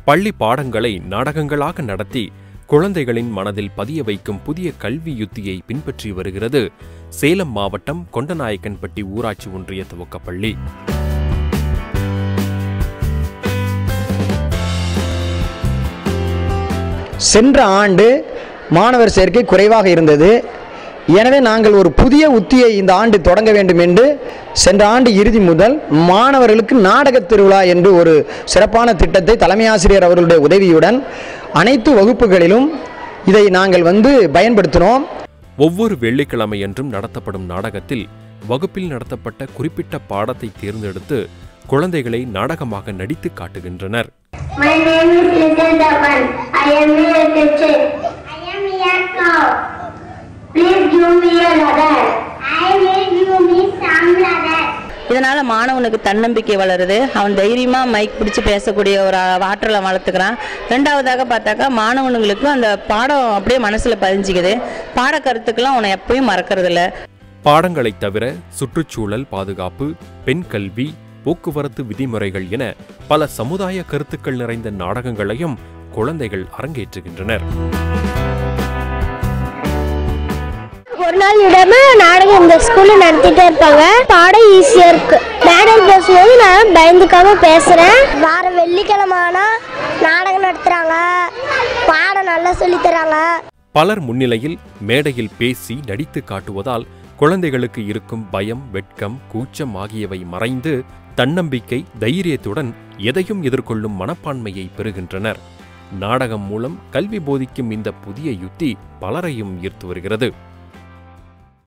பள்ளி பாடங்களை நாடகங்களாக நடத்தி குழந்தைகளின் மனதில் பதிய வைக்கும் புதிய கல்வி யுத்தியை பின்பற்றி வருகிறது சேலம் மாவட்டம் கொண்டநாயக்கன்பட்டி ஊராட்சி ஒன்றிய துவக்கப்பள்ளி. சென்ற ஆண்டு மாணவர் சேர்க்கை குறைவாக இருந்தது. எனவே நாங்கள் ஒரு புதிய உத்தியை இந்த ஆண்டு தொடங்க வேண்டும் என்று சென்ற ஆண்டு இறுதி முதல் மாணவர்களுக்கு நாடக திருவிழா என்று ஒரு சிறப்பான திட்டத்தை தலைமை ஆசிரியர் அவர்களுடைய உதவியுடன் அனைத்து வகுப்புகளிலும் இதை நாங்கள் பயன்படுத்தினோம். ஒவ்வொரு வெள்ளிக்கிழமையன்றும் நடத்தப்படும் நாடகத்தில் வகுப்பில் நடத்தப்பட்ட குறிப்பிட்ட பாடத்தை தேர்ந்தெடுத்து குழந்தைகளை நாடகமாக நடித்து காட்டுகின்றனர். My name is Little Daman. I am a teacher. I am here now. Please give me a ladder. I will give me some ladder. இதனால மாணவனுக்கு தன்னம்பிக்கை வளருது. அவன் தைரியமா மைக் பிடிச்சு பேசக்கூடிய ஒரு ஆற்றலை வளர்த்துக்கிறான். ரெண்டாவதாக பார்த்தாக்கா மாணவனுங்களுக்கு அந்த பாடம் அப்படியே மனசுல பதிஞ்சிக்குது. பாட கருத்துக்கெல்லாம் அவனை எப்பயும் மறக்கிறது இல்லை. பாடங்களை தவிர சுற்றுச்சூழல் பாதுகாப்பு, பெண் கல்வி, போக்குவரத்து விதிமுறைகள் என பல சமுதாய கருத்துக்கள் நிறைந்த நாடகங்களையும் குழந்தைகள் அரங்கேற்றுகின்றனர். ஒரு நாள் விடாம நாடகம் இந்த ஸ்கூல்ல நடத்திட்டே இருப்பாங்க. பாடம் ஈஸியா இருக்கு. மேடம் பேசும்போது நான் பயந்துக்காம பேசுறேன். வார வெள்ளிக்கிழமை நாடகம் நடத்துறாங்க. பாடம் நல்லா சொல்லி தராங்க. பலர் முன்னிலையில் மேடையில் பேசி நடித்து காட்டுவதால் குழந்தைகளுக்கு இருக்கும் பயம், வெட்கம், கூச்சம் ஆகியவை மறைந்து தன்னம்பிக்கை, தைரியத்துடன் எதையும் எதிர்கொள்ளும் மனப்பான்மையை பெறுகின்றனர். நாடகம் மூலம் கல்வி போதிக்கும் இந்த புதிய யுத்தி பலரையும் ஈர்த்து வருகிறது.